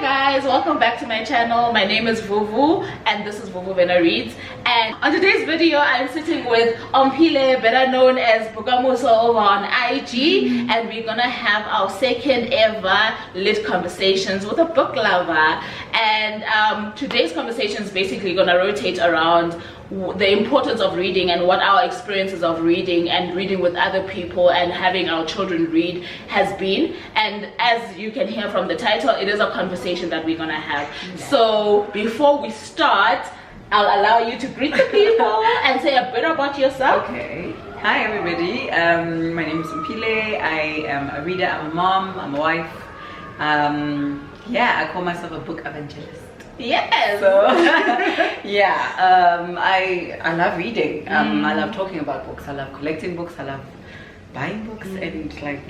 guys, welcome back to my channel. My name is Vuvu and this is Vuvu Vena Reads, and on today's video I'm sitting with Omphile, better known as Bookamoso, over on IG, and we're gonna have our second ever lit conversations with a book lover. And today's conversation is basically gonna rotate around the importance of reading and what our experiences of reading and reading with other people and having our children read has been. And as you can hear from the title, it is a conversation that we're gonna have. So before we start, I'll allow you to greet the people and say a bit about yourself. Okay. Hi everybody. My name is Omphile. I am a reader, I'm a mom, I'm a wife. Yeah, I call myself a book evangelist. Yes. So yeah, I love reading. I love talking about books. I love collecting books. I love buying books and like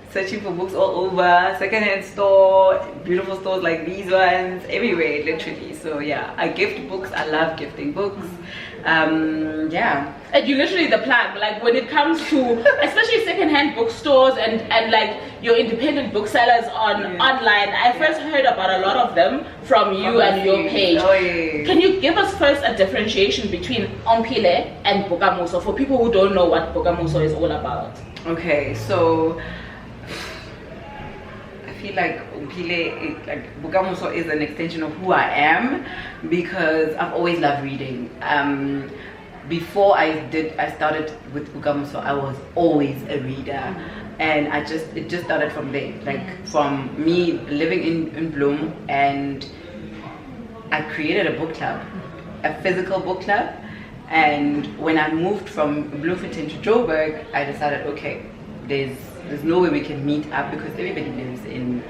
searching for books all over, secondhand store, beautiful stores like these ones, everywhere literally. So yeah, I gift books. I love gifting books. Yeah. And you literally the plug, like when it comes to especially secondhand bookstores and like your independent booksellers online. I first heard about a lot of them from you and your page. Oh, yeah. Can you give us first a differentiation between Omphile and Bookamoso for people who don't know what Bookamoso is all about? Okay, so I feel like Omphile, like Bookamoso, is an extension of who I am because I've always loved reading. Before I started with Bookamoso, I was always a reader, and it just started from there, like from me living in Bloem, and I created a book club, a physical book club. And when I moved from Bloemfontein to Joburg, I decided, okay, there's no way we can meet up because everybody lives in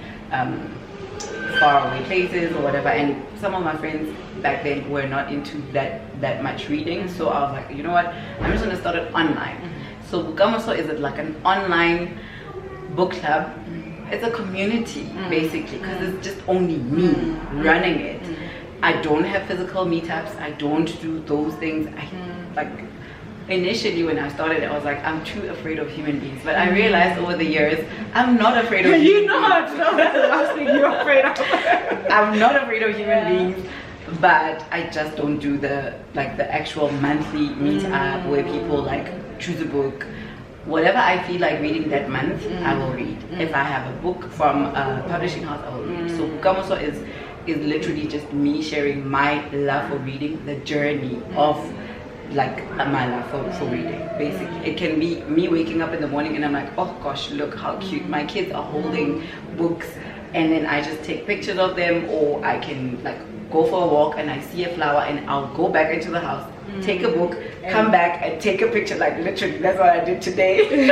faraway places or whatever, and some of my friends back then were not into that much reading. So I was like, you know what, I'm just gonna start it online. So Bookamoso is like an online book club. It's a community basically, because it's just only me running it. I don't have physical meetups. I don't do those things. Initially when I started, I was like, I'm too afraid of human beings, but I realized over the years I'm not afraid of human beings. No, that's the last thing you're afraid of. I'm not afraid of human beings, but I just don't do the actual monthly meetup where people like choose a book. Whatever I feel like reading that month, I will read. If I have a book from a publishing house, I will read. So Bookamoso is literally just me sharing my love for reading, the journey of like my love for reading basically. It can be me waking up in the morning and I'm like, oh gosh, look how cute my kids are holding books, and then I just take pictures of them, or I can like go for a walk and I see a flower and I'll go back into the house, take a book, come back and take a picture. Like literally that's what I did today.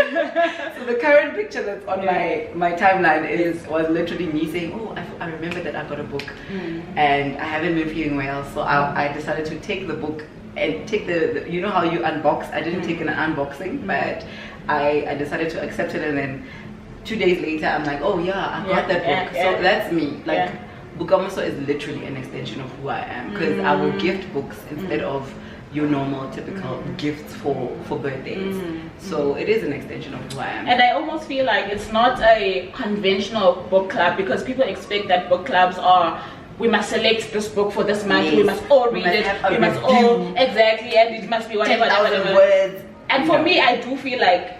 So the current picture that's on my timeline was literally me saying, oh, I remember that I got a book and I haven't been feeling well, so I decided to take the book and take the you know how you unbox. I didn't take an unboxing, but I decided to accept it, and then 2 days later I'm like, oh yeah, I got that book. So that's me. Like Bookamoso is literally an extension of who I am, because I will gift books instead of your normal typical gifts for birthdays. So it is an extension of who I am. And I almost feel like it's not a conventional book club, because people expect that book clubs are, we must select this book for this month, we must all read it, we must all, exactly, and it must be whatever, 10,000 words. And for me, I do feel like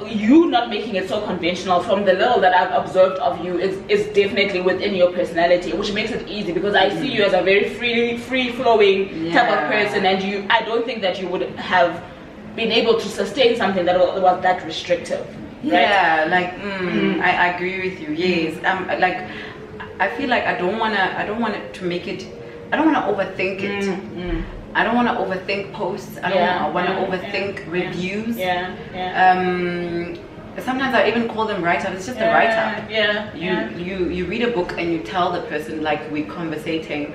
you not making it so conventional, from the little that I've observed of you, is definitely within your personality, which makes it easy, because I see you as a very free-flowing type of person, and I don't think that you would have been able to sustain something that was that restrictive. Right? Yeah, like I agree with you. Yes, like I feel like I don't want to make it. I don't want to overthink it. I don't want to overthink posts. I don't want to overthink reviews. Sometimes I even call them write-ups. It's just a write-up. You read a book and you tell the person, like we're conversating,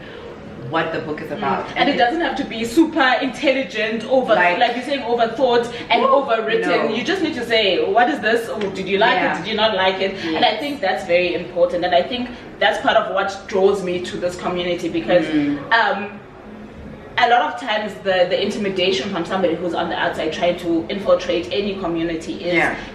what the book is about. And it doesn't have to be super intelligent, like you're saying, overthought and overwritten. No. You just need to say, what is this? Or did you like it? Did you not like it? Yes. And I think that's very important. And I think that's part of what draws me to this community, because a lot of times the intimidation from somebody who's on the outside trying to infiltrate any community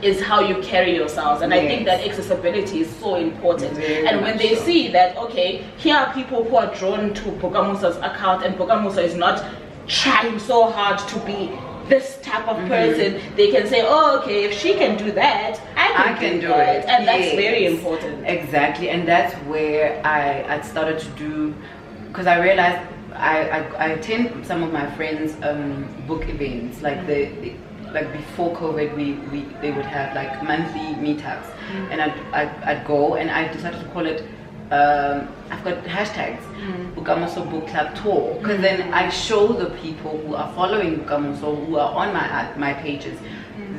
is how you carry yourselves. And I think that accessibility is so important. And when they see that, okay, here are people who are drawn to Bookamoso's account, and Bookamoso is not trying so hard to be this type of person, they can say, oh, okay, if she can do that, I can do it. And that's very important. Exactly. And that's where I started to do, because I realized I attend some of my friends' book events, like like before COVID, they would have like monthly meetups, and I'd go, and I decided to call it. I've got hashtags, Bookamoso Book Club Tour, because then I show the people who are following Bookamoso, who are on my pages.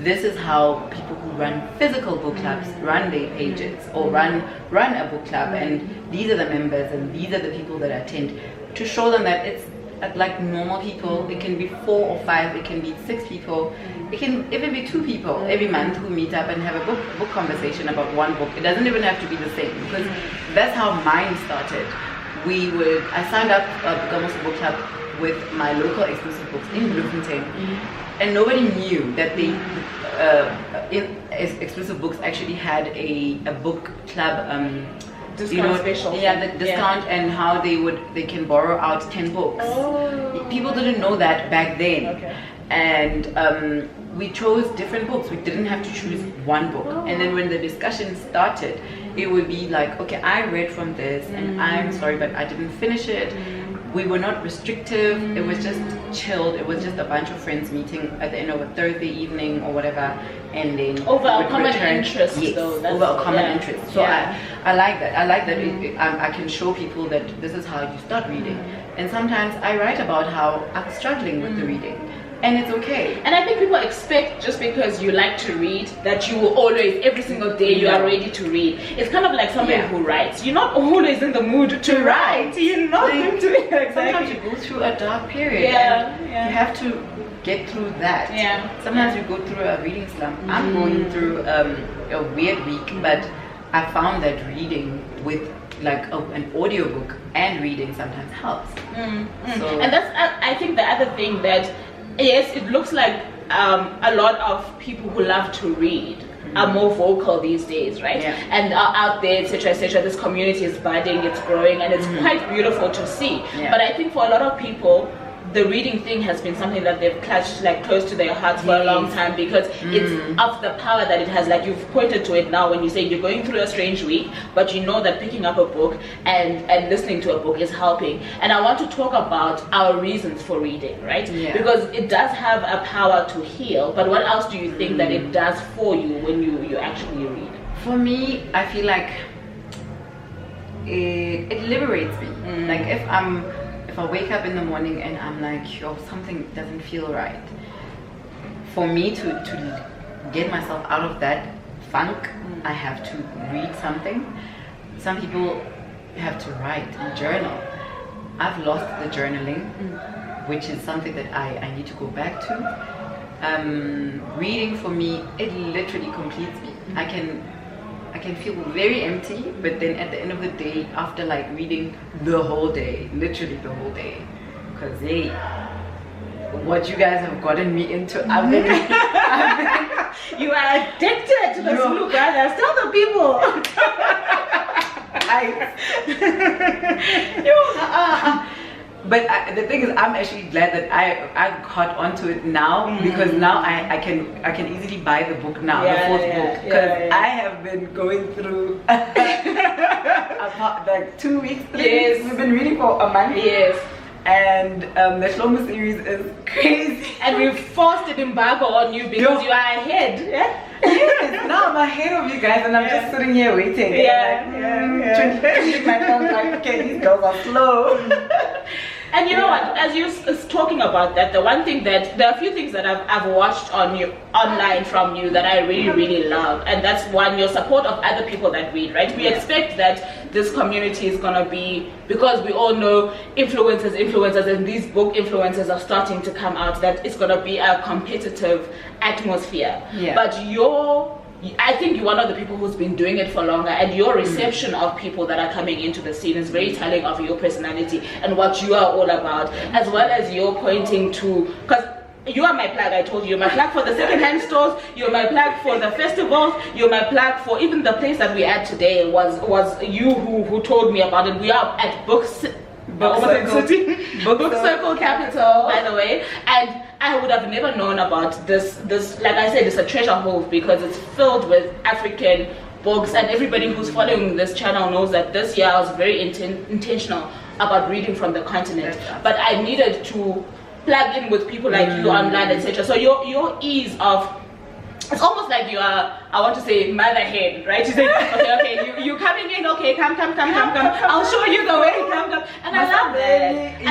This is how people who run physical book clubs run their pages, or run a book club, and these are the members, and these are the people that attend, to show them that it's like normal people. It can be 4 or 5, it can be 6 people, it can even be 2 people every month who meet up and have a book conversation about one book. It doesn't even have to be the same, because that's how mine started. I signed up Bookamoso Book Club with my local exclusive books in Bloemfontein, and nobody knew that they exclusive books actually had a book club discount special. The discount, and how they can borrow out 10 books. People didn't know that back then. And we chose different books. We didn't have to choose one book. And then when the discussion started, it would be like, okay, I read from this, and I'm sorry, but I didn't finish it. We were not restrictive. It was just chilled. It was just a bunch of friends meeting at the end of a Thursday evening or whatever, and then over a common interest. Yes, over a common interest. So I like that. I like that I can show people that this is how you start reading. And sometimes I write about how I'm struggling with the reading. And it's okay. And I think people expect, just because you like to read, that you will always, every single day, you are ready to read. It's kind of like somebody who writes. You're not always in the mood to write. You're not going to. Exactly. Sometimes you go through a dark period. You have to get through that. Sometimes you go through a reading slump. I'm going through a weird week, but I found that reading with like an audiobook and reading sometimes helps. So, and that's, I think, the other thing that, yes, it looks like a lot of people who love to read are more vocal these days, right? And are out there, etc., etc. This community is budding, it's growing, and it's quite beautiful to see. But I think for a lot of people, the reading thing has been something that they've clutched like close to their hearts for a long time, because it's of the power that it has. Like you've pointed to it now when you say you're going through a strange week, but you know that picking up a book and listening to a book is helping. And I want to talk about our reasons for reading, right? Because it does have a power to heal, but what else do you think that it does for you when you actually read? For me, I feel like it liberates me. Like if I wake up in the morning and I'm like, yo, something doesn't feel right, for me to get myself out of that funk, I have to read something. Some people have to write and journal. I've lost the journaling, which is something that I need to go back to. Reading for me, it literally completes me. I can feel very empty, but then at the end of the day, after like reading the whole day, literally the whole day, because hey, what you guys have gotten me into, you are addicted to the Blue Brothers. Tell the people. But the thing is, I'm actually glad that I caught onto it now, because now I can easily buy the book now, the 4th book, because I have been going through like 2 weeks, 3 weeks. We've been reading for a month. And the Shlomo series is crazy. And we've forced an embargo on you because you are ahead. Yes, now I'm ahead of you guys, and I'm just sitting here waiting. Like, okay, these girls are slow. And you know what, as you talking about that, the one thing that, there are a few things that I've watched on you online from you that I really love, and that's one, your support of other people that read, right? We expect that this community is gonna be, because we all know influencers, and these book influencers are starting to come out, that it's gonna be a competitive atmosphere. But your I think you're one of the people who's been doing it for longer, and your reception of people that are coming into the scene is very telling of your personality and what you are all about, as well as you're pointing to, because you are my plug. I told you, you're my plug for the second-hand stores, you're my plug for the festivals, you're my plug for even the place that we at today was you who told me about it. We are at Book Circle Capital, by the way, and I would have never known about this, like I said, it's a treasure trove because it's filled with African books, and everybody who's following this channel knows that this year I was very intentional about reading from the continent, but I needed to plug in with people like you online, etc. So your ease of, it's almost like you are, I want to say mother hen, right? You say, okay, you coming in, okay, come, I'll show you the way, come, and I love that,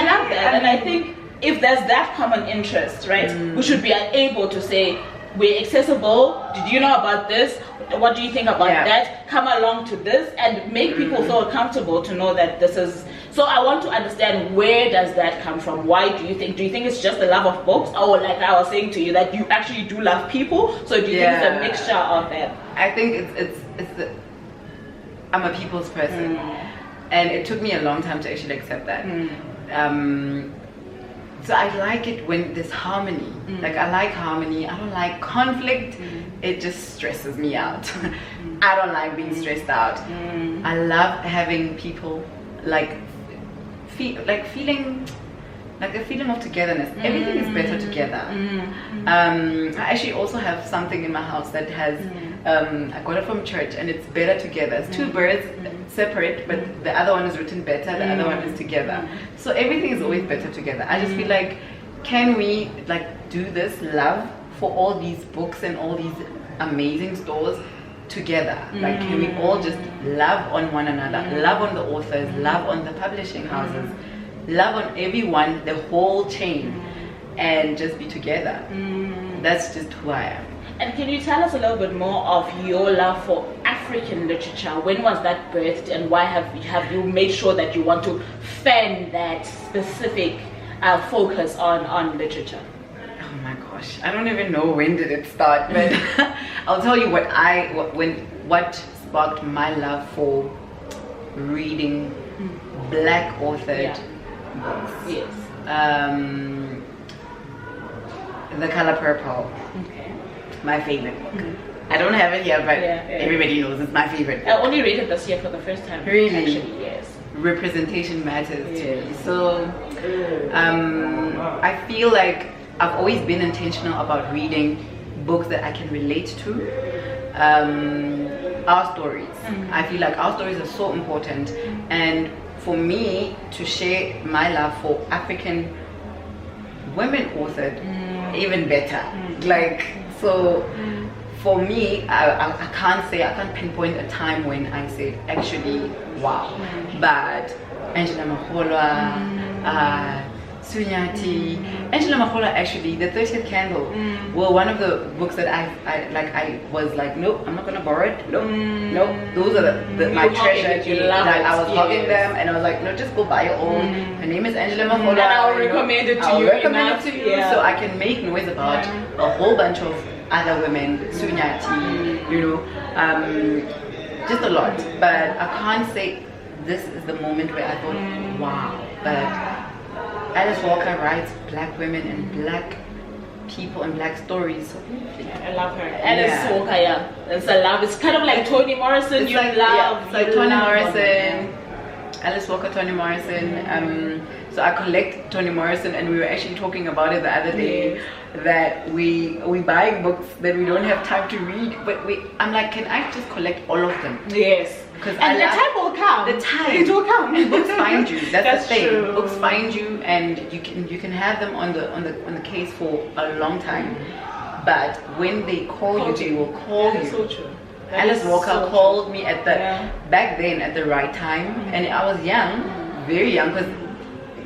and I think if there's that common interest, right, we should be able to say, we're accessible, did you know about this, what do you think about that, come along to this, and make people feel comfortable to know that this is. So I want to understand, where does that come from? Why do you think it's just the love of books, or like I was saying to you, that you actually do love people? So do you think it's a mixture of that? I think it's I'm a people's person, and it took me a long time to actually accept that. So I like it when there's harmony. Like, I like harmony. I don't like conflict. It just stresses me out. I don't like being stressed out. I love having people feeling like a feeling of togetherness. Everything is better together. I actually also have something in my house that has I got it from church, and it's better together. It's two birds separate, but the other one is written better, the other one is together. So everything is always better together. I just feel like, can we do this love for all these books and all these amazing stores together? Like, can we all just love on one another, love on the authors, love on the publishing houses, love on everyone, the whole chain, and just be together? That's just who I am. And can you tell us a little bit more of your love for African literature? When was that birthed, and why have you made sure that you want to fan that specific focus on literature? Oh my gosh, I don't even know when did it start, but I'll tell you what sparked my love for reading black authored books. Yes. The Color Purple. Okay. My favorite book. I don't have it here, but everybody knows it's my favorite book. I only read it this year for the first time. Really? Actually, yes. Representation matters to me. So I feel like I've always been intentional about reading books that I can relate to. Our stories. I feel like our stories are so important, and for me to share my love for African women authored, even better. So for me, I can't pinpoint a time when I said, actually, wow. But Angela Maholwa, Sunyati, Angela Maholwa, actually, The 30th Candle were one of the books that I was like, nope, I'm not gonna borrow it. Nope. Those are my treasure. I was hugging them, and I was like, no, just go buy your own. Her name is Angela Maholwa. And I'll recommend it to you. So I can make noise about a whole bunch of other women, Sunyati, just a lot. But I can't say this is the moment where I thought, wow. But Alice Walker writes black women and black people and black stories. So I love her. Alice Walker, it's a love. It's kind of like Toni Morrison. It's like Toni Morrison, Alice Walker, Toni Morrison. So I collect Toni Morrison, and we were actually talking about it the other day, that we buying books that we don't have time to read, but I'm like, can I just collect all of them? Yes. And the time will come. It will come. Books find you. That's the thing. True. Books find you, and you can have them on the case for a long time. But when they call you, they will call you. So true. Alice Walker called me at back then at the right time, and I was young, very young, because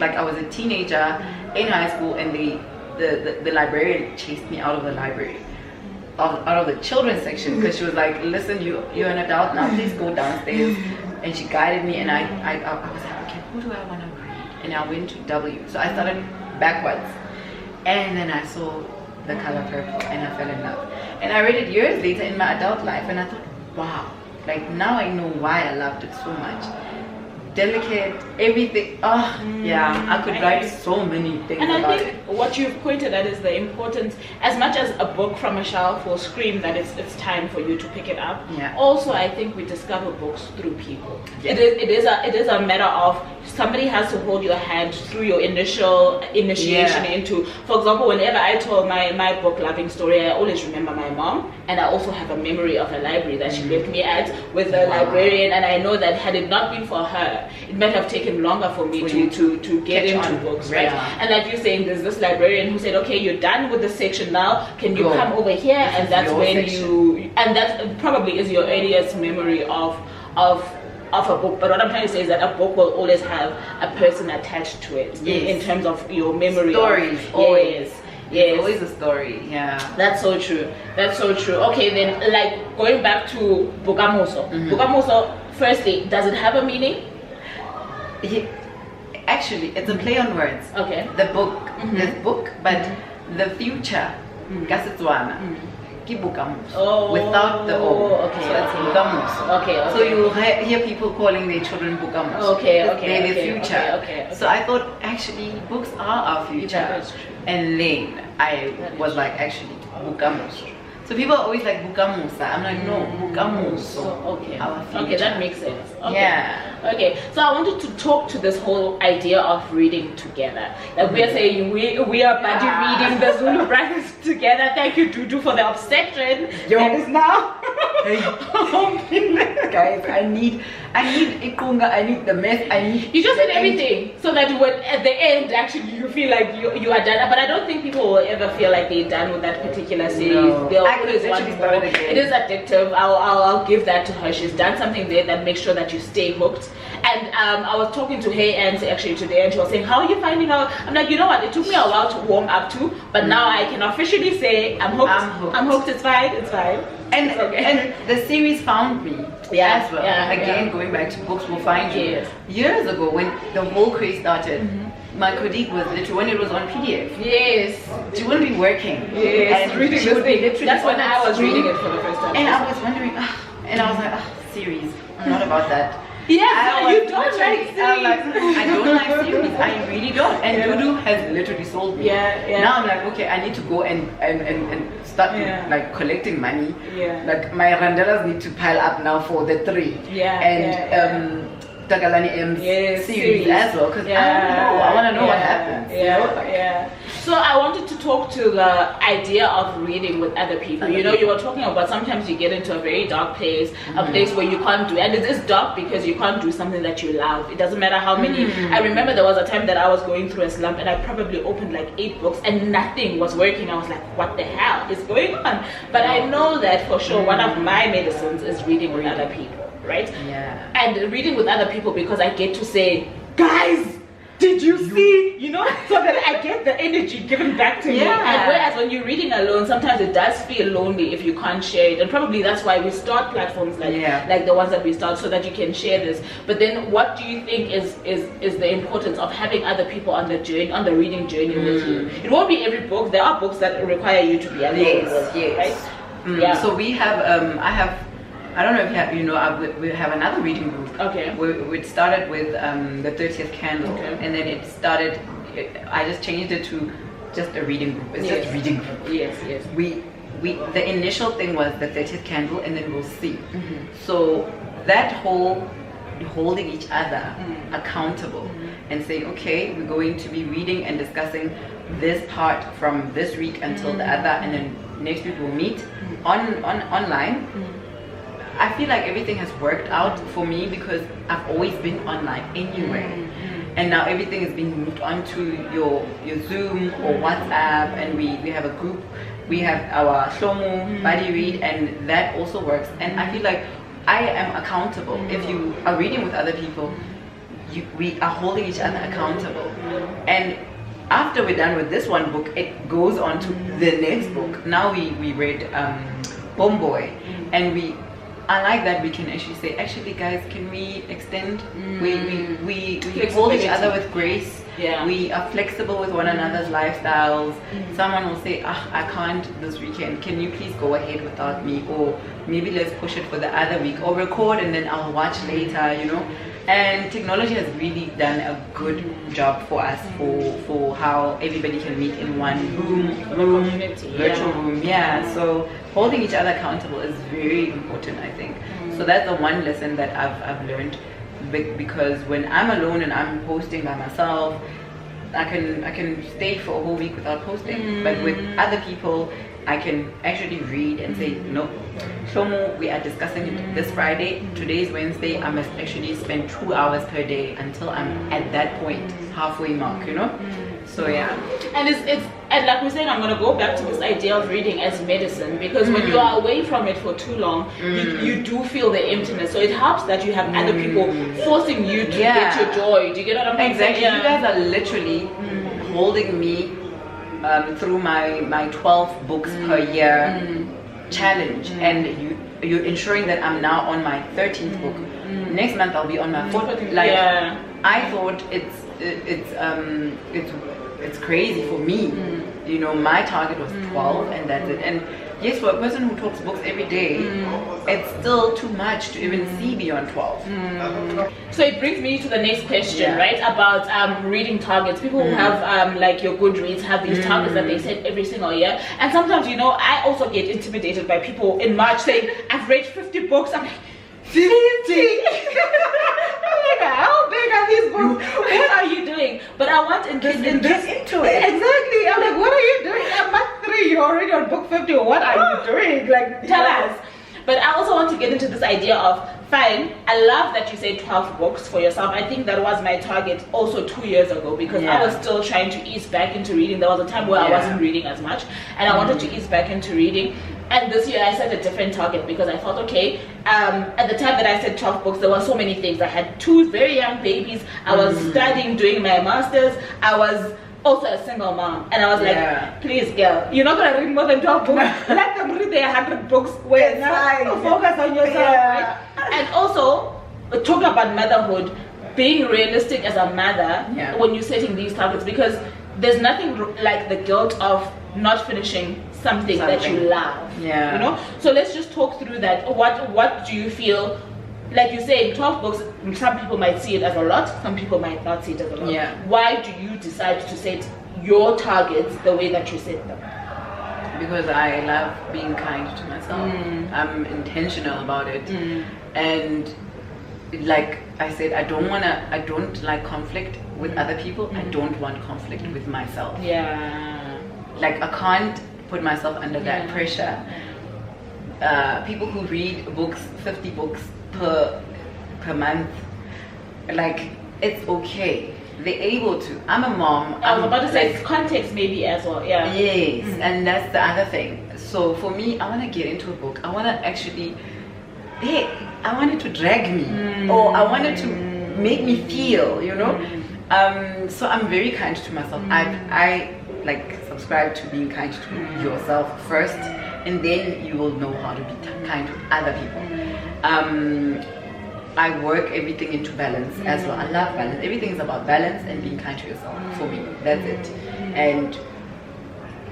I was a teenager in high school, and the librarian chased me out of the library. Out of the children's section, because she was like, listen, you're an adult now, please go downstairs. And she guided me, and I was like, okay, who do I want to read? And I went to W. So I started backwards, and then I saw The Color Purple, and I fell in love. And I read it years later in my adult life, and I thought, wow, like now I know why I loved it so much. Delicate, everything. Oh, yeah, I could write so many things and about I think what you've pointed at is the importance, as much as a book from a shelf will scream that it's time for you to pick it up. Yeah. Also, I think we discover books through people. Yeah. It is a matter of somebody has to hold your hand through your initial initiation into. For example, whenever I told my book loving story, I always remember my mom, and I also have a memory of a library that she left me at with a librarian, and I know that had it not been for her, it might have taken longer for me to get into books, right? And like you're saying, there's this librarian who said, okay, you're done with this section now, can you come over here? And that's when that probably is your earliest memory of a book. But what I'm trying to say is that a book will always have a person attached to it in terms of your memory. Stories, always. Yes. Always a story, yeah. That's so true. That's so true. Okay, then, like, going back to Bookamoso. Bookamoso, firstly, does it have a meaning? Actually, it's a play on words. Okay. The book, this book, but the future, Kasetswana, Bookamoso, without the O. Okay. So it's Bookamoso. Okay. So you hear people calling their children Bookamoso. Okay. They're the future. Okay. So I thought, actually, books are our future. That is true. And then I was like, actually, Bookamoso. So people are always like Bookamosa. I'm like, no, Bookamoso. Okay. Our future. Okay, that makes sense. Okay. Yeah. Okay, so I wanted to talk to this whole idea of reading together. Like we are saying, we are buddy reading the Zulu brothers together. Thank you, Dudu, for the obsession. That is now. Guys, I need ikunga, I need the mess, you just need everything so that when at the end actually you feel like you are done. But I don't think people will ever feel like they're done with that particular series. No. They'll I could always want literally more. start again. It is addictive. I'll give that to her. She's done something there that makes sure that you stay hooked. And I was talking to Hey Ann actually today, and she was saying, how are you finding out? I'm like, you know what, it took me a while to warm up to, but now I can officially say I'm hooked. I'm hooked. It's fine. And okay. And the series found me as well. Again, going back to books will find you. Years ago, when the whole craze started, my colleague was literally, when it was on PDF. Yes. She wouldn't be working. Yes. And Reading she would be literally. That's when I was reading it for the first time. And I was wondering, and I was like, series, I'm not about that. Yes, you don't like series. I don't like series. I really don't. And Dudu has literally sold me. Now I'm like, okay, I need to go and start like collecting money. Like my randelas need to pile up now for the 3. And Tagalani M's series as well, because I want to know what happens. So I wanted to talk to the idea of reading with other people. You know, you were talking about sometimes you get into a very dark place, a place where you can't do, and it is dark because you can't do something that you love. It doesn't matter how many. I remember there was a time that I was going through a slump, and I probably opened like 8 books, and nothing was working. I was like, what the hell is going on? But I know that for sure one of my medicines is reading with other people, right? And reading with other people, because I get to say, guys, did you see? You know, so that I get the energy given back to me. And whereas when you're reading alone, sometimes it does feel lonely if you can't share it. And probably that's why we start platforms like the ones that we start, so that you can share this. But then what do you think is the importance of having other people on the journey, on the reading journey with you? It won't be every book. There are books that require you to be alone with, right? So we have, I don't know if you know, we have another reading group. We started with the 30th Candle, and then it started. I just changed it to just a reading group. It's just reading group. Yes. We the initial thing was the 30th Candle, and then we'll see. So that whole holding each other accountable and saying, okay, we're going to be reading and discussing this part from this week until the other, and then next week we'll meet online. I feel like everything has worked out for me because I've always been online anyway. And now everything is being moved onto your Zoom or WhatsApp, and we have a group. We have our Shomu buddy read, and that also works. And I feel like I am accountable. If you are reading with other people, we are holding each other accountable. And after we're done with this one book, it goes on to the next book. Now we read Homeboy, and I like that we can actually say, actually guys, can we extend? We hold each other with grace, Yeah. We are flexible with one another's lifestyles. Someone will say, I can't this weekend, can you please go ahead without me, or maybe let's push it for the other week, or record and then I'll watch later, you know. And technology has really done a good job for us, for how everybody can meet in one virtual room. Yeah, so holding each other accountable is very important, I think. So that's the one lesson that I've learned, because when I'm alone and I'm posting by myself, I can stay for a whole week without posting. But with other people, I can actually read and say, no, Shomo, we are discussing it this Friday. Today's Wednesday. I must actually spend 2 hours per day until I'm at that point, halfway mark, you know. So yeah. And it's and like we're saying, I'm gonna go back to this idea of reading as medicine, because when you are away from it for too long, you do feel the emptiness. So it helps that you have other people forcing you to get your joy. Do you get what I'm saying? Exactly. You guys are literally holding me through my 12 books per year challenge, and you're ensuring that I'm now on my 13th book. Next month I'll be on my 4th. Like I thought it's crazy for me. You know, my target was 12 and that's it. And yes, for a person who talks books every day, it's still too much to even see beyond 12. So it brings me to the next question, right? About reading targets. People who have like your Goodreads have these targets that they set every single year. And sometimes, you know, I also get intimidated by people in March saying, I've read 50 books. I'm like, 50? How big are these books? What are you doing? But I want in this into it. Exactly. I'm like, what are you doing? I'm month 3, you're already on book 50. What are you doing? Like, tell us. But I also want to get into this idea of, fine, I love that you say 12 books for yourself. I think that was my target also 2 years ago, because I was still trying to ease back into reading. There was a time where I wasn't reading as much, and I wanted to ease back into reading. And this year I set a different target, because I thought, okay, at the time that I said 12 books, there were so many things. I had 2 very young babies. I was studying, doing my master's. I was also a single mom, and I was like, please, girl, you're not gonna read more than 12 books. Let them read their 100 books. Where focus on yourself, right? And also, talking about motherhood, being realistic as a mother when you're setting these targets, because there's nothing like the guilt of not finishing something that you love. You know. So let's just talk through that. What do you feel? Like you say, 12 books, some people might see it as a lot, some people might not see it as a lot. Why do you decide to set your targets the way that you set them? Because I love being kind to myself. I'm intentional about it. And like I said, I don't like conflict with other people. I don't want conflict with myself. Like I can't put myself under that pressure. People who read books, 50 books per month, like, it's okay, they're able to. I'm a mom. I was about to say, context maybe as well. Yes, and that's the other thing. So for me, I want to get into a book. I want to actually, I want it to drag me, or I want it to make me feel, you know. So I'm very kind to myself. I like subscribe to being kind to yourself first, and then you will know how to be kind to other people. I work everything into balance as well. I love balance. Everything is about balance and being kind to yourself. For me, that's it. And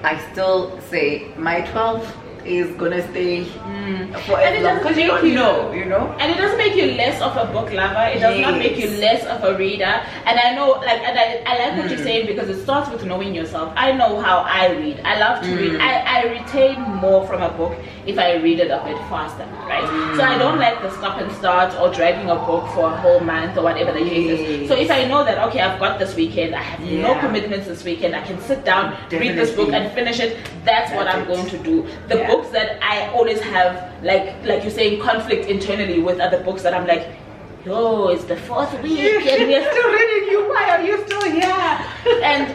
I still say my 12 is gonna stay for as long, because you don't know, you know. And it doesn't make you less of a book lover. It does not make you less of a reader. And I know, like, and I like what you're saying, because it starts with knowing yourself. I know how I read. I love to read. I retain more from a book if I read it a bit faster, right? So I don't like the stop and start or dragging a book for a whole month or whatever the case is. So if I know that, okay, I've got this weekend, I have no commitments this weekend, I can sit down, read this book and finish it, that's what I'm going to do. The books that I always have, like you're saying, conflict internally with other books that I'm like, yo, it's the 4th week and we're still reading you, why are you still here? And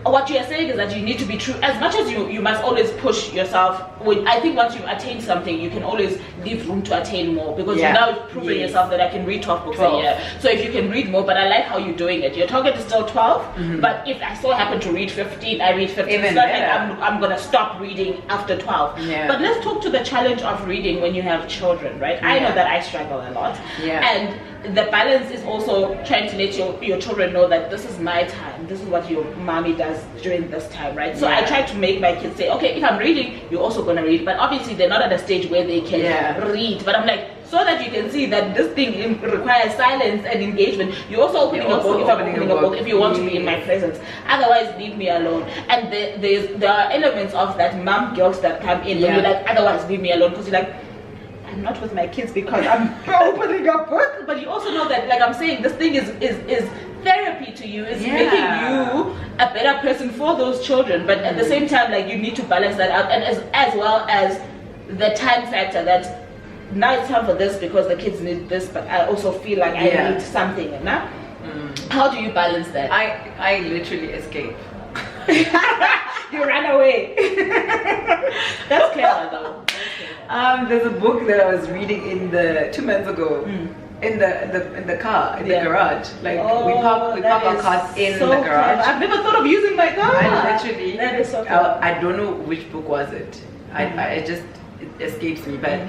what you're saying is that you need to be true. As much as you must always push yourself. I think once you attain something, you can always leave room to attain more, because you're now proving yourself that I can read 12 books a year. So if you can read more, but I like how you're doing it. Your target is still 12, but if I still happen to read 15, I read 15. It's not like I'm gonna stop reading after 12. But let's talk to the challenge of reading when you have children, right? I know that I struggle a lot. And the balance is also trying to let your children know that this is my time, this is what your mommy does during this time, right? So I try to make my kids say, okay, if I'm reading, you're also gonna read. But obviously they're not at a stage where they can read, but I'm like, so that you can see that this thing requires silence and engagement. You're also opening a book if I'm opening a book, if you want to be in my presence. Otherwise, leave me alone. And there are elements of that mom guilt that come in when you're like, otherwise leave me alone, because you're like, I'm not with my kids because I'm opening a book. But you also know that, like I'm saying, this thing is therapy to you. It's making you a better person for those children. But at the same time, like, you need to balance that out, and as well as the time factor that now it's time for this because the kids need this, but I also feel like I need something. How do you balance that? I literally escape. You run away. That's clever though. There's a book that I was reading 2 months ago in the car, in the garage. Like, we park our cars in the garage. Clever. I've never thought of using my car. I literally, that is so clever. I don't know which book was it. It escapes me, but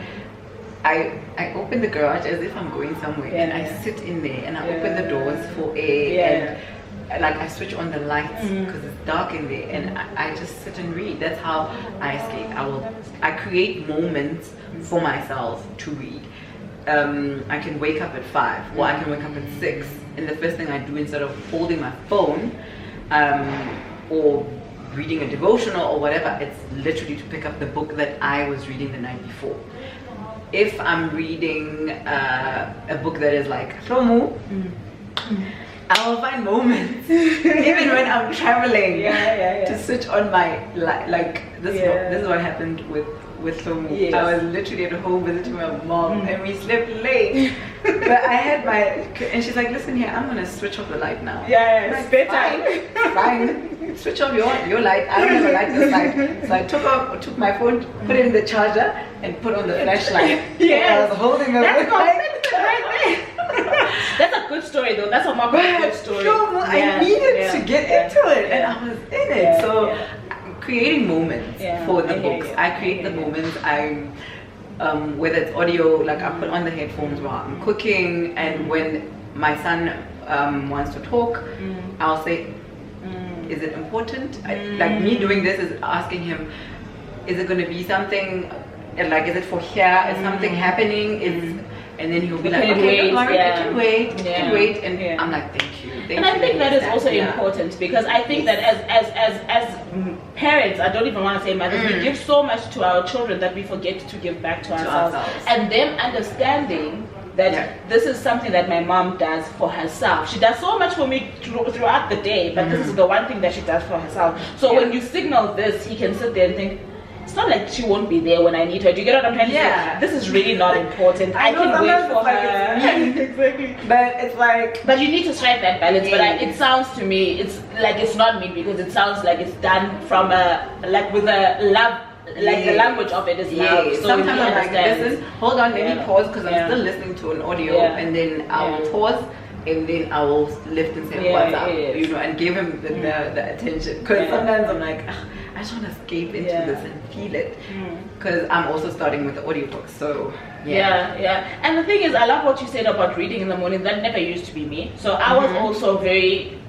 I open the garage as if I'm going somewhere, and I sit in there and I open the doors for air, and like I switch on the lights because it's dark in there, and I just sit and read. That's how I escape. I create moments for myself to read. I can wake up at 5 or I can wake up at 6, and the first thing I do, instead of holding my phone or reading a devotional or whatever, it's literally to pick up the book that I was reading the night before. If I'm reading a book that is like Shomu, I will find moments, even when I'm traveling, to switch on my this is what happened with Shomu. I was literally at home visiting my mom, and we slept late. But I had and she's like, listen here, I'm gonna switch off the light now. It's bedtime. Fine. Switch off your light. I don't have a light this side. So I took my phone, put it in the charger, and put on the flashlight. I was holding it. That's a good story though. That's a more good story. I needed to get into it, and I was in it. So creating moments for the books. I create the moments. Whether it's audio, like I put on the headphones while I'm cooking, and when my son wants to talk, I'll say, is it important? Like, me doing this is asking him, is it going to be something, like, is it for here? Is something happening? And then he'll be like, okay, don't worry, it can wait, and I'm like, thank you. And I think that is also important, because I think that as parents, I don't even want to say mothers, we give so much to our children that we forget to give back to ourselves. And them understanding that this is something that my mom does for herself. She does so much for me throughout the day, but this is the one thing that she does for herself. So when you signal this, he can sit there and think, it's not like she won't be there when I need her. Do you get what I'm trying to say? This is really not important. I can wait for her. Exactly. But it's like, but you need to strike that balance. But it sounds to me, it's like it's not me, because it sounds like it's done from with a love. Like the language of it is love. So sometimes I'm like, listen, hold on, let me pause, because I'm still listening to an audio, and then I will pause, and then I will lift and say, what's up, and give him the attention. Because sometimes I'm like, I just want to escape into this and feel it. Because I'm also starting with the audiobooks, so And the thing is, I love what you said about reading in the morning. That never used to be me. So I was also very,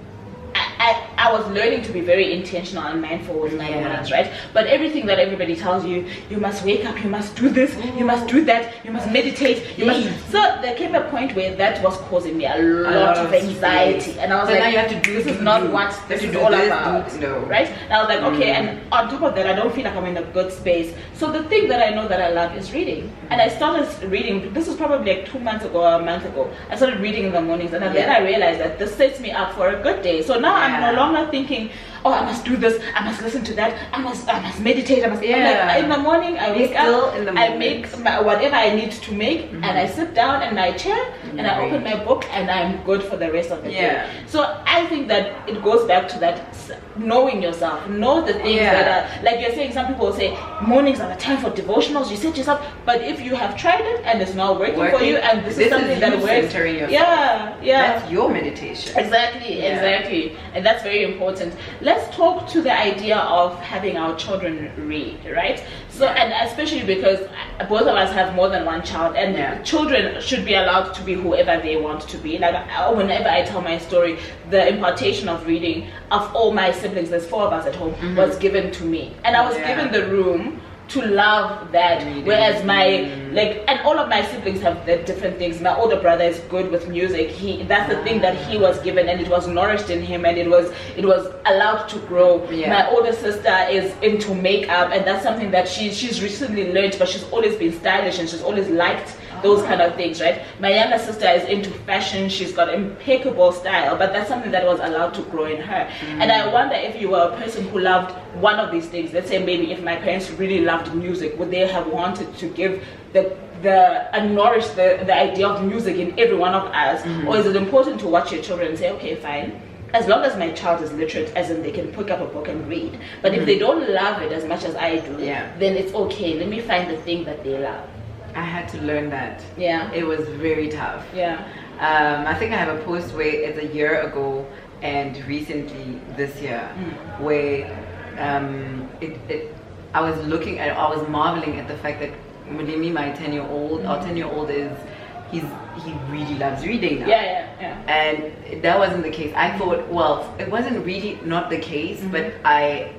I was learning to be very intentional and mindful with my mornings, right? But everything that everybody tells you, you must wake up, you must do this, you must do that, you must meditate, you must. So there came a point where that was causing me a lot of anxiety, and I was like, now you have to do this is not what this is all about, right? And I was like, okay, and on top of that, I don't feel like I'm in a good space. So the thing that I know that I love is reading, and I started reading. This was probably like 2 months ago or a month ago. I started reading in the mornings, and then I realized that this sets me up for a good day. So now I'm no longer thinking, oh, I must do this, I must listen to that, I must meditate, I'm like, in the morning I wake up, I make whatever I need to make, and I sit down in my chair and I open my book, and I'm good for the rest of the day. So I think that it goes back to that knowing yourself, know the things that are, like you're saying, some people say mornings are the time for devotionals, you set yourself, but if you have tried it and it's not working for you, and this is something that works, that's your meditation. Exactly, and that's very very important. Let's talk to the idea of having our children read, right? So, and especially because both of us have more than one child, and children should be allowed to be whoever they want to be. Like whenever I tell my story, the impartation of reading of all my siblings, there's 4 of us at home, was given to me, and I was given the room to love that. Whereas my and all of my siblings have the different things. My older brother is good with music. That's the thing that he was given, and it was nourished in him, and it was allowed to grow. My older sister is into makeup, and that's something that she's recently learned, but she's always been stylish and she's always liked those kind of things, right? My younger sister is into fashion. She's got impeccable style, but that's something that was allowed to grow in her. And I wonder if you were a person who loved one of these things. Let's say maybe if my parents really loved music, would they have wanted to give nourish the idea of music in every one of us? Or is it important to watch your children and say, okay, fine, as long as my child is literate, as in they can pick up a book and read, but if they don't love it as much as I do, then it's okay, let me find the thing that they love. I had to learn that. It was very tough. I think I have a post where it's a year ago and recently this year where I was marveling at the fact that Mulimi, my 10-year-old, our 10-year-old he really loves reading now. And that wasn't the case. I thought, well, it wasn't really not the case, but I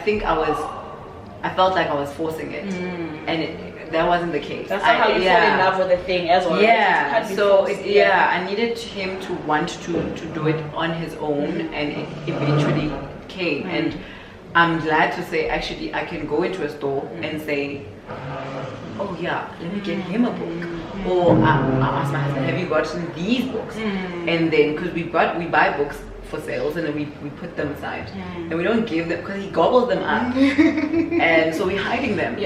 think I felt like I was forcing it, and that wasn't the case. That's not how you fall in love with a thing as well. I needed him to want to do it on his own, and it eventually came. And I'm glad to say, actually, I can go into a store and say, oh yeah, let me get him a book. Or I ask my husband, have you gotten these books? And then, because we buy books for sales, and then we put them aside, and we don't give them because he gobbles them up, and so we're hiding them.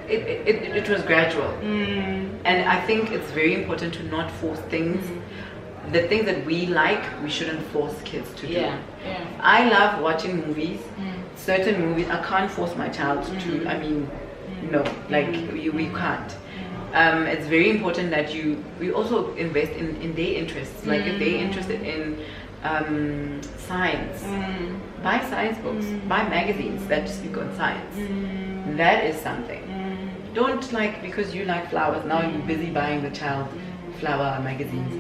It was gradual, and I think it's very important to not force things. The things that we like, we shouldn't force kids to do. I love watching movies. Certain movies I can't force my child to. I mean, no, like we can't. It's very important that we also invest in their interests. Like if they're interested in science, buy science books, buy magazines that speak on science. That is something. Don't like because you like flowers, now you're busy buying the child flower magazines.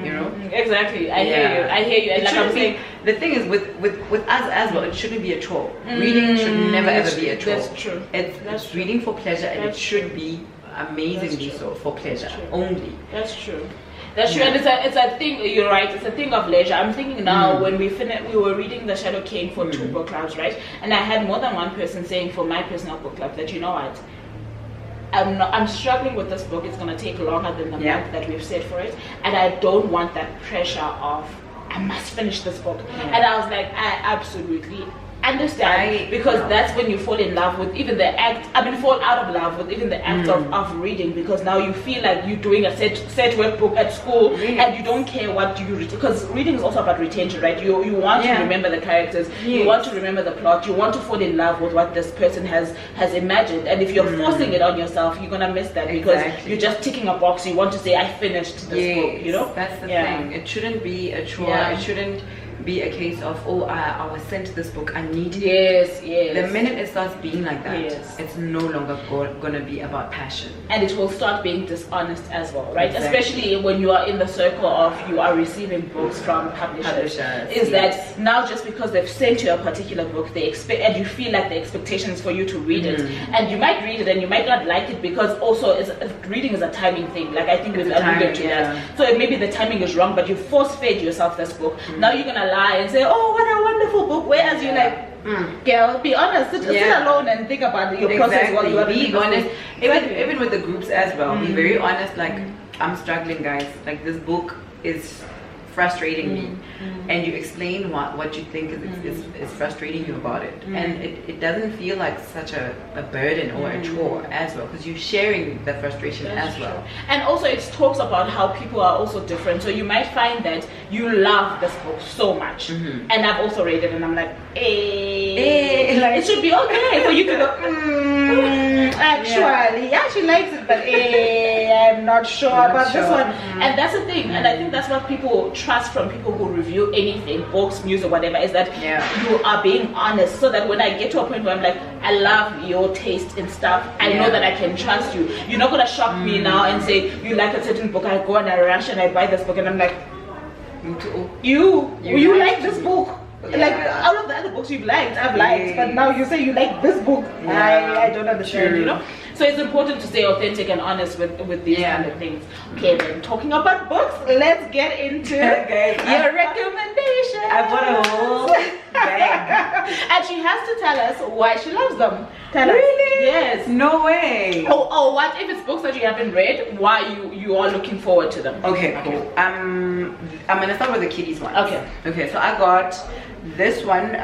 You know? Exactly. I hear you. And like I'm saying, the thing is with us as well, it shouldn't be a chore. Reading should never ever be a chore. That's true. It's reading for pleasure, and it should be amazingly so for pleasure only. That's true. That's true, and it's a thing. You're right. It's a thing of leisure. I'm thinking now when we were reading The Shadow King for 2 book clubs, right? And I had more than one person saying for my personal book club that, you know what, I'm struggling with this book. It's going to take longer than the month that we've set for it, and I don't want that pressure of I must finish this book. And I was like, I absolutely understand, because that's when you fall in love with even the act. Fall out of love with even the act of reading, because now you feel like you're doing a set workbook at school, and you don't care what you read, because reading is also about retention, right? You want to remember the characters, you want to remember the plot, you want to fall in love with what this person has imagined, and if you're forcing it on yourself, you're gonna miss that, because you're just ticking a box. You want to say, I finished this book, you know? That's the thing. It shouldn't be a chore. It shouldn't be a case of, oh, I was sent this book, I need it. The minute it starts being like that, it's no longer going to be about passion, and it will start being dishonest as well, right? Especially when you are in the circle of you are receiving books from publishers. That now just because they've sent you a particular book, they expect, and you feel like the expectation is for you to read it, and you might read it and you might not like it, because also reading is a timing thing. Like I think we've alluded to that. So maybe the timing is wrong, but you force fed yourself this book. Now you're gonna lie and say, oh, what a wonderful book, whereas you're like, girl, be honest, sit alone and think about your process while you are being honest. Even with the groups as well, be very honest. Like, I'm struggling, guys, like this book is frustrating me, and you explain what you think is frustrating you about it, and it doesn't feel like such a burden or a chore as well, because you're sharing the frustration as well. And also it talks about how people are also different, so you might find that you love this book so much, and I've also read it and I'm like, like, it should be okay for you to go, actually, yeah, she likes it, but am not sure about this sure. one. And that's the thing, and I think that's what people trust from people who review anything, books, music, whatever, is that you are being honest, so that when I get to a point where I'm like, I love your taste in stuff, I know that I can trust you. You're not gonna shock me now and say you like a certain book, I go and I rush and I buy this book and I'm like, you like this book. Like out of the other books you've liked, I've liked, but now you say you like this book. I don't understand, you know. So it's important to stay authentic and honest with these kind of things. Okay, then talking about books, let's get into your recommendation. I bought a whole bag. And she has to tell us why she loves them. Tell us. Really? Yes. No way. Oh, what if it's books that you haven't read? Why you are looking forward to them? Okay, cool. I'm gonna start with the kiddies one. Okay. So I got this one.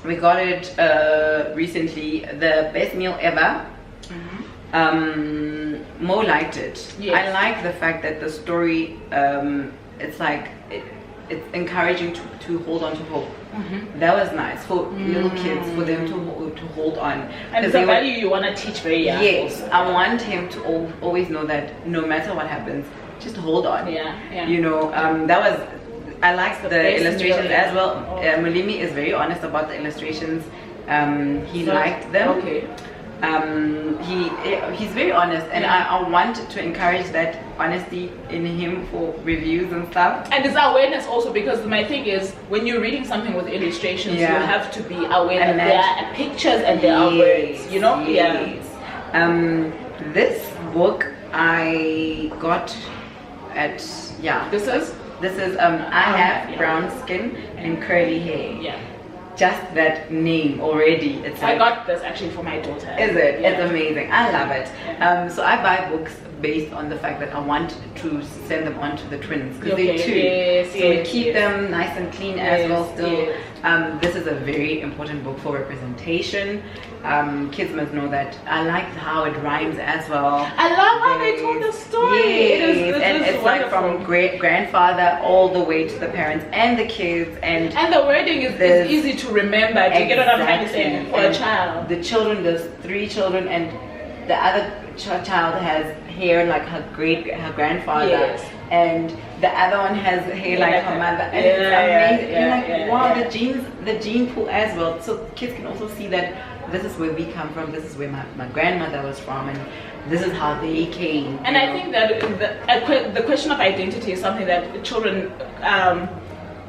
We got it recently. The best meal ever. Mo liked it. Yes. I like the fact that the story. It's like it's encouraging to hold on to hope. That was nice for little kids, for them to hold on. And it's a value you want to teach very young. Yes, I want him to always know that no matter what happens, just hold on. Yeah. You know, that was. I liked the illustrations as well. Mulimi is very honest about the illustrations. He liked them. Okay. He's very honest, and I want to encourage that honesty in him for reviews and stuff. And it's awareness also, because my thing is, when you're reading something with illustrations, you have to be aware that there are pictures and there are words, you know? Yes. This book I got at This is I have brown skin and curly hair. Yeah. Just that name already. It's I got this actually for my daughter. Is it? Yeah. It's amazing. I love it. So I buy books based on the fact that I want to send them on to the twins, because they too. So we keep them nice and clean as well still. This is a very important book for representation. Kids must know that. I like how it rhymes as well. I love how they told the story. Yes. And it's like from grandfather all the way to the parents and the kids, and the wording is easy to remember. Do you get what I'm trying to say? For a child. The children, there's 3 children, and the other child has hair like her grandfather, and the other one has hair like her mother, and it's amazing. You're like, wow, the gene pool as well. So kids can also see that this is where we come from, this is where my grandmother was from, and this is how they came. And I think that the question of identity is something that children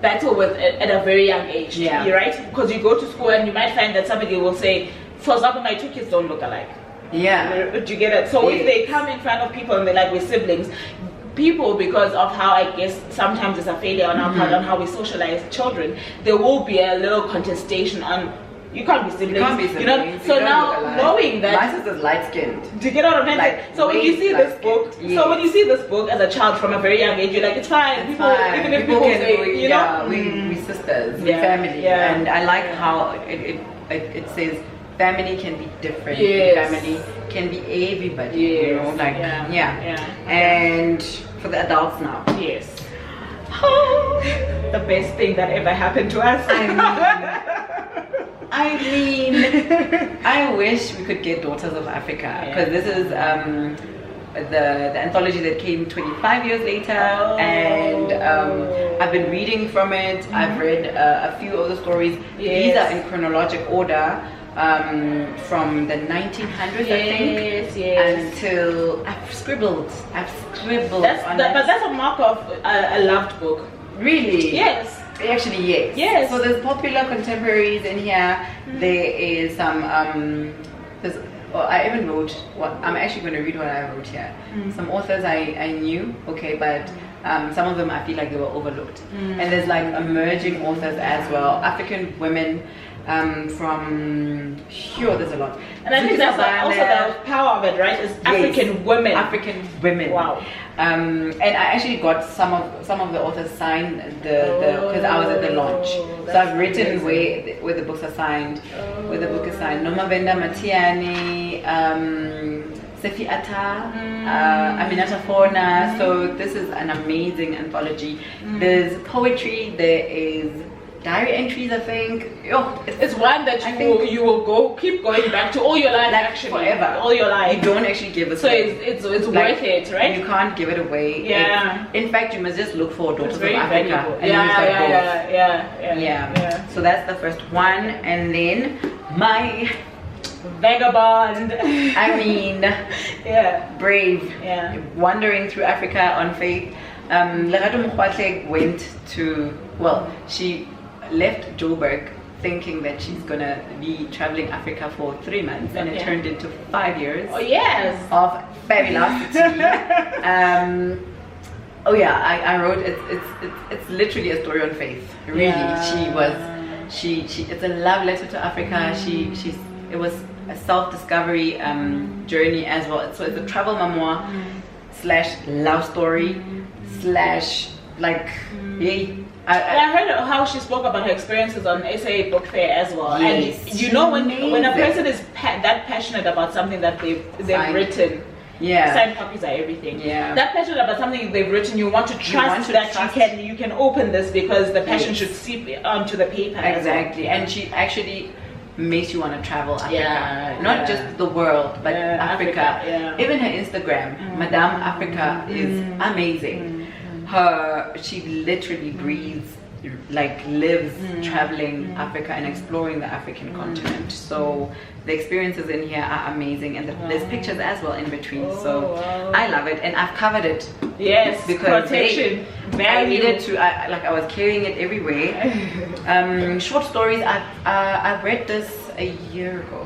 battle with at a very young age. You're right, because you go to school and you might find that somebody will say, for example, my 2 kids don't look alike. Do you get it? So if they come in front of people and they're like, we're siblings, people, because of how I guess sometimes it's a failure on our part on how we socialize children, there will be a little contestation on, you can't be siblings. You know? So now knowing that my sister's light skinned. Do you get what I'm saying? Like, so when you see this book, as a child from a very young age, you're like, it's fine. Even if people can say, you know, we sisters, we family, and I like how it says family can be different. Family can be everybody. You know, like and for the adults now. The best thing that ever happened to us. I mean, I wish we could get Daughters of Africa, because this is the anthology that came 25 years later, and I've been reading from it. I've read a few of the stories. These are in chronologic order, from the 1900s, I think, until I've scribbled on it. But that's a mark of a loved book. Really? Yes. Actually, yes. So there's popular contemporaries in here. There is some I even wrote I'm actually going to read what I wrote here. Some authors I knew, but some of them I feel like they were overlooked. And there's like emerging authors as well, African women, from there's a lot. And I think that's also the power of it, right? Is African women. Wow. And I actually got some of the authors signed because I was at the launch. So I've written where the books are signed, where the book is signed. Noma Venda Matiani, Sefi Atta, Aminata Fauna. So this is an amazing anthology. There's poetry, there is diary entries, I think. Oh, it's one that you will keep going back to all your life, like actually, forever, all your life. You don't actually give it. So it's like, worth it, right? You can't give it away. Yeah. In fact, you must just look for Daughters of Africa. Valuable. And Yeah. So that's the first one, and then my vagabond. I mean, brave. Yeah. Wandering through Africa on faith. Lerato Mokwatle went to, well, she left Joburg thinking that she's gonna be traveling Africa for 3 months, and it turned into 5 years. Oh yes. Of fabulosity. Oh yeah, I wrote it's literally a story on faith. Really, she it's a love letter to Africa. It was a self-discovery journey as well. So it's a travel memoir / love story / like I heard how she spoke about her experiences on SA Book Fair as well. Yes, and you know when a person is that passionate about something that they've written. Signed copies are everything. That passionate about something they've written, you want to trust you can open this because the passion should seep onto the paper. Exactly, and she actually makes you want to travel Africa, not just the world, but Africa. Even her Instagram, Madame Africa, is amazing. She literally breathes, like lives traveling Africa and exploring the African continent. So the experiences in here are amazing, and there's pictures as well in between. So I love it, and I've covered it. Yes, because protection. I needed to. I was carrying it everywhere. Short stories. I read this a year ago.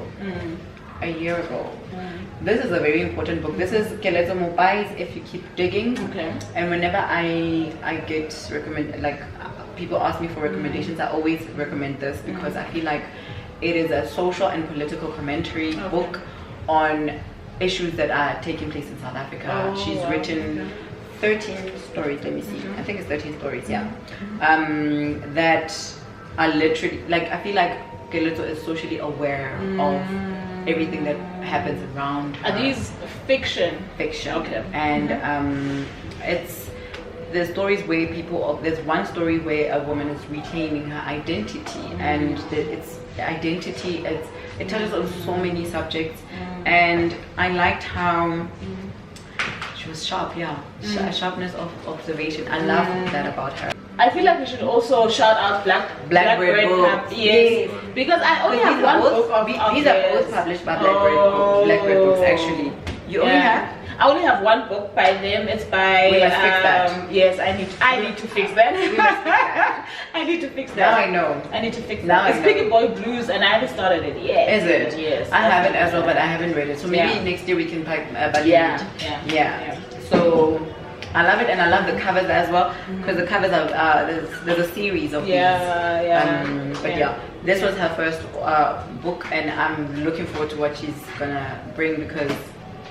This is a very important book. This is Kelezo Mopai's If You Keep Digging. And whenever I get people ask me for recommendations, I always recommend this because I feel like it is a social and political commentary book on issues that are taking place in South Africa. She's written 13 stories, let me see. I think it's 13 stories, that are literally, I feel like Kelezo is socially aware of everything that happens around her. Are these fiction? Fiction. Okay. And it's the stories where there's one story where a woman is reclaiming her identity, and it's the identity. It touches on so many subjects, and I liked how she was sharp. Sharpness of observation. I love that about her. I feel like we should also shout out Blackbird Books. Yes, because I only have one book of these are both published by Blackbird Books. Actually, you only have. I only have one book by them. It's by. We must fix that. Yes, I need to fix that. We must fix that. I need to fix that. Now I know. I need to fix that. It's Piggy Boy Blues, and I haven't started it yet. Is it? Yes. I haven't as well, but I haven't read it. So maybe next year we can pipe. So I love it, and I love the covers as well, because the covers are there's a series of these. This was her first book, and I'm looking forward to what she's gonna bring because.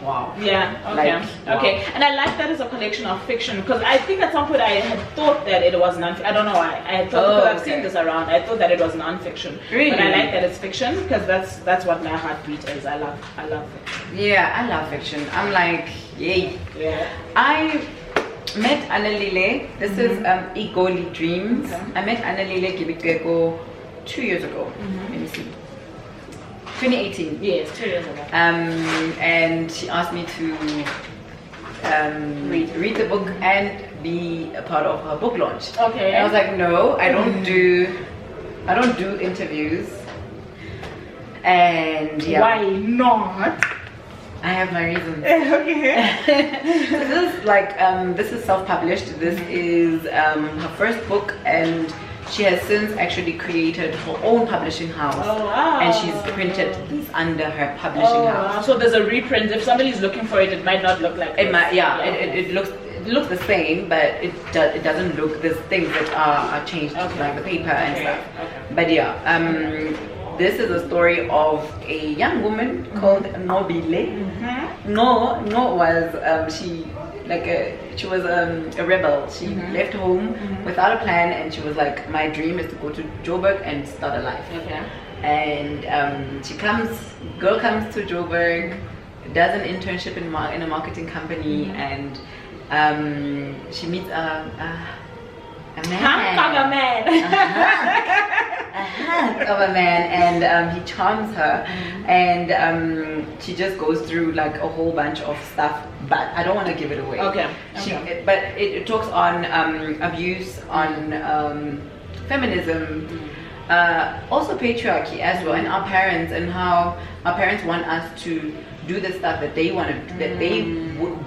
Wow. Okay. And I like that as a collection of fiction, because I think at some point I had thought that it was non-fiction. I don't know why. I had thought, because I've seen this around, I thought that it was non-fiction. Really? But I like that it's fiction, because that's what my heartbeat is. I love fiction. Yeah, I love fiction. I'm like, yay. Yeah. I met Annalile. This is Igoli Dreams. I met Annalile Gibikeko 2 years ago. Let me see. 2018. Yes, 2 years ago. And she asked me to read the book and be a part of her book launch. Okay. And I was like, no, I don't do interviews. And why not? I have my reasons. Okay. This is self-published. This is her first book, and she has since actually created her own publishing house. Oh, wow. And she's printed these under her publishing house. Wow. So there's a reprint. If somebody's looking for it, it might not look like it. It looks the same, but it doesn't look. There's things that are changed, like the paper and stuff. Okay. But this is a story of a young woman called Nobile. No was she was a rebel. She left home without a plan, and she was like, my dream is to go to Joburg and start a life. Okay. And girl comes to Joburg, does an internship in a marketing company, and she meets a a man. Hunk of a man. A hunk of a man, and he charms her, and she just goes through like a whole bunch of stuff, but I don't want to give it away. Okay. But it talks on abuse, on feminism, also patriarchy as well, and our parents, and how our parents want us to do the stuff that they wanted, that they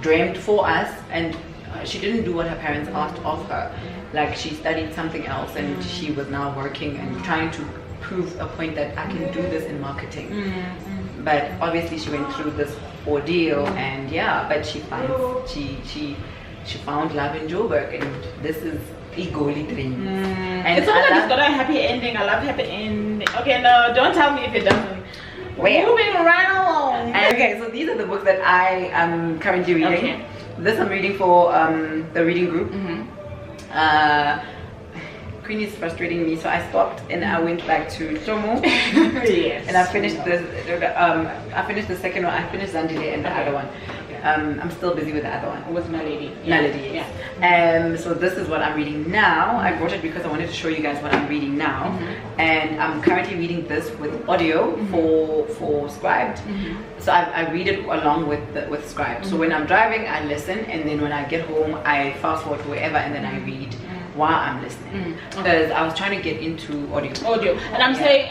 dreamt for us, and she didn't do what her parents asked of her. Like, she studied something else, and she was now working and trying to prove a point that I can do this in marketing. But obviously she went through this ordeal, and yeah, but she found love in Joburg, and this is Igoli dream. And it's always got a happy ending. I love happy ending. Okay, no, don't tell me if it doesn't. Moving right along. Okay, so these are the books that I am currently reading. Okay. This I'm reading for the reading group. Queen is frustrating me, so I stopped and I went back to Tomo. Yes. And I finished I finished the second one. I finished Zandile and the other one. I'm still busy with the other one. With Melody. Melody, yes. Yeah. So this is what I'm reading now. I brought it because I wanted to show you guys what I'm reading now. And I'm currently reading this with audio for Scribed. So I read it along with Scribed. So when I'm driving, I listen, and then when I get home, I fast forward to wherever, and then I read while I'm listening. Because I was trying to get into audio. And I'm saying,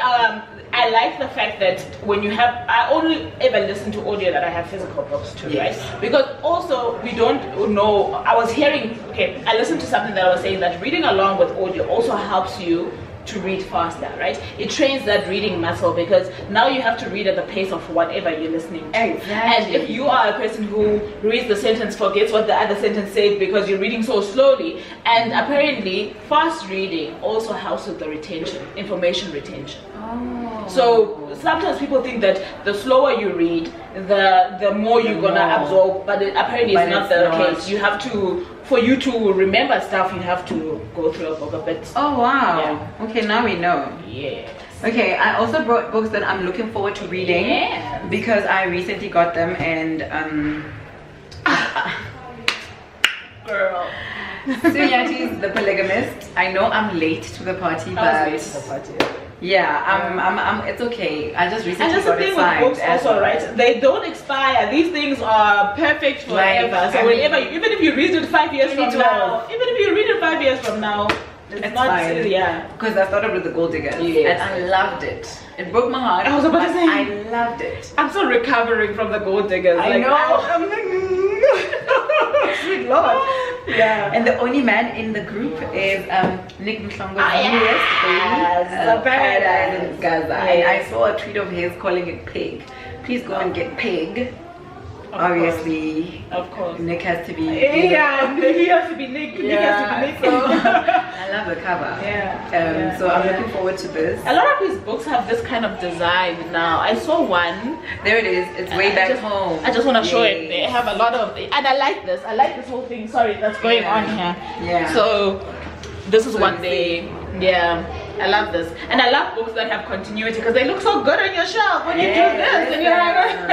I like the fact that when you have, I only ever listen to audio that I have physical books too, Yes. right? Because also we don't know, I was hearing, okay, I listened to something that I was saying that reading along with audio also helps you to read faster, right? It trains that reading muscle, because now you have to read at the pace of whatever you're listening to. Exactly. And if you are a person who reads the sentence, forgets what the other sentence said because you're reading so slowly, and apparently fast reading also helps with the retention, information retention. So sometimes people think that the slower you read, the more you're gonna absorb, but apparently it's not the case. You have to, for you to remember stuff, you have to go through a book a bit. Oh wow. Yeah. Okay, now we know. Yes. Okay, I also brought books that I'm looking forward to reading. Yes. Because I recently got them, and Girl. Sunyati's The Polygamist. I know I'm late to the party, but yeah, it's okay. I just recently And that's the got it thing with signed. books also, right? They don't expire. These things are perfect forever. Like, so whenever, even if you read it 5 years from 12. now, even if you read it 5 years from now, it's not fine. Yeah. Because I started with The Gold Diggers, Yes. and I loved it. It broke my heart. I was about to but say. I loved it. I'm still recovering from The Gold Diggers. I know. I'm like, sweet Lord. Yeah. And the only man in the group is Nick Mhlongo's yes, newest the Paradise in Gaza. Yes. And I saw a tweet of his calling it pig. Please go and get pig. Of Obviously, Of course. Nick has to be. Yeah, he has to be Nick. Nick has to be Nick. So, I love the cover. Yeah. So I'm looking forward to this. A lot of his books have this kind of design now. I saw one. There it is. It's way back home. I just want to show it. They have a lot of, and I like this. I like this whole thing. Sorry, that's going on here. Yeah. So this is what they. Yeah. I love this, and I love books that have continuity because they look so good on your shelf when you do this, and you're like,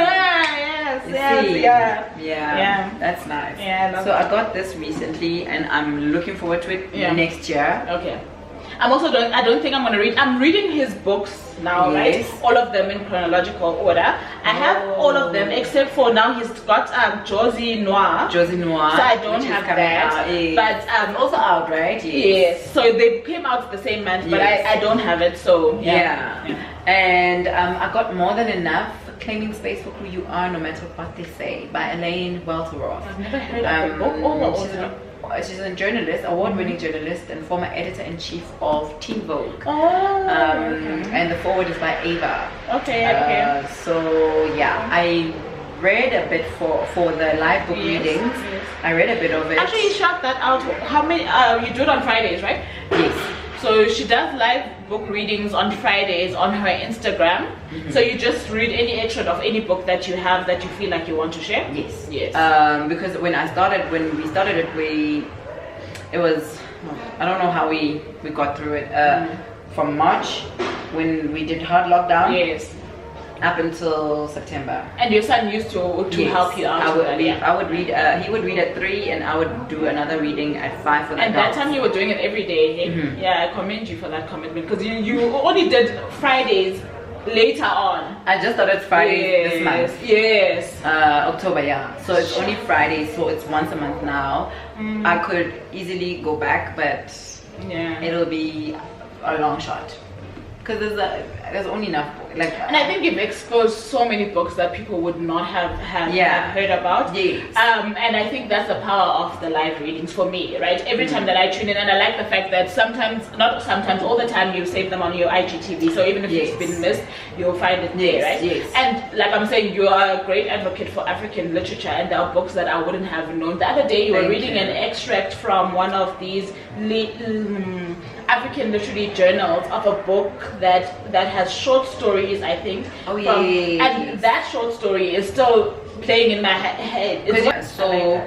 yeah, that's nice. Yeah, I love so I got this recently, and I'm looking forward to it next year. Okay. I'm also doing, I don't think I'm going to read, I'm reading his books now, right? All of them in chronological order. I have all of them except for now he's got Josie Noir. Josie Noir. So I don't have that. But also out, right? Yes. So they came out the same month, but I don't have it, so yeah. And I got More Than Enough, Claiming Space for Who You Are No Matter What They Say by Elaine Welteroth. I've never heard of the book. She's a journalist, award-winning journalist, and former editor-in-chief of Teen Vogue. And the foreword is by Ava. Okay. So yeah, I read a bit for the live book readings. I read a bit of it. Actually, you shot that out. How many? You do it on Fridays, right? Yes. So she does live book readings on Fridays on her Instagram. So you just read any extract of any book that you have that you feel like you want to share? Yes. Because when we started it, it was, I don't know how we got through it. From March, when we did hard lockdown. Yes. up until September. And your son used to Yes, help you out. I would read. Yeah. I would read. He would read at 3, and I would do another reading at 5 for the And that adults. time you were doing it every day. Yeah, I commend you for that commitment because you only did Fridays later on. I just started Friday this month. Yes. October, yeah. So it's only Friday, so it's once a month now. I could easily go back, but Yeah. it'll be a long shot because there's only enough. Like, And I think you've exposed so many books that people would not have heard about. Yes. And I think that's the power of the live readings for me, right? Every time that I tune in, and I like the fact that all the time you save them on your IGTV. So even if it's been missed, you'll find it there, right? Yes. And like I'm saying, you are a great advocate for African literature, and there are books that I wouldn't have known. The other day you were reading an extract from one of these African literary journals of a book that has short stories, I think. Oh yeah. And that short story is still playing in my head. So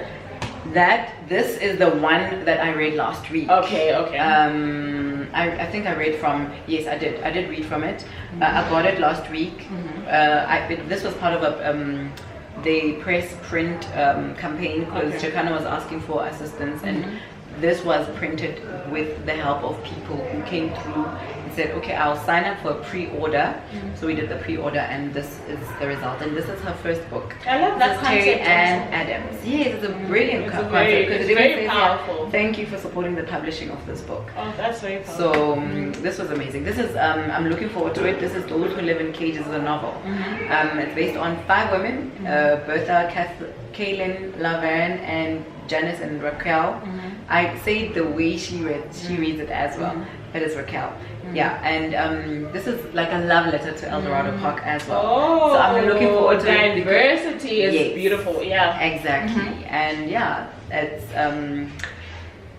this is the one that I read last week. Okay. I think I read from, yes, I did read from it. I got it last week. This was part of a the press print campaign because Chakana was asking for assistance, and this was printed with the help of people who came through and said, okay, I'll sign up for a pre-order. So we did the pre-order, and this is the result. And this is her first book. I love that concept. Terry Ann Adams. Yes, it's a brilliant concept. It's very powerful. Thank you for supporting the publishing of this book. Oh, that's very powerful. So this was amazing. This is I'm looking forward to it. This is Those Who Live in Cages, a novel. It's based on 5 women: Bertha, Kaylin, Laverne, and Janice and Raquel. I say the way she reads it as well. It is Raquel. Yeah, and this is like a love letter to Eldorado Park as well. Oh, so I'm looking forward to it. Diversity is beautiful. Yeah, exactly. And yeah,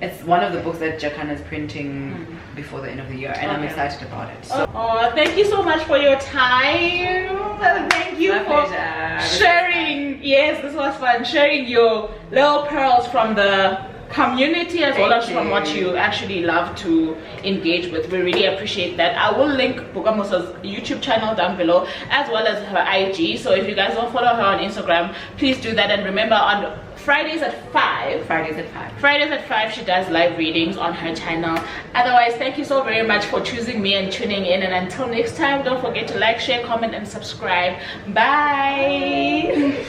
it's one of the books that Jakan is printing before the end of the year, and I'm excited about it. So. Oh, thank you so much for your time. Thank you for sharing. Yes, this was fun. Sharing your little pearls from the community as well as from what you actually love to engage with. We really appreciate that. I will link Bookamoso's YouTube channel down below as well as her IG. So if you guys don't follow her on Instagram, please do that. And remember, on Fridays at 5 she does live readings on her channel. Otherwise, thank you so very much for choosing me and tuning in, and until next time, don't forget to like, share, comment, and subscribe. Bye.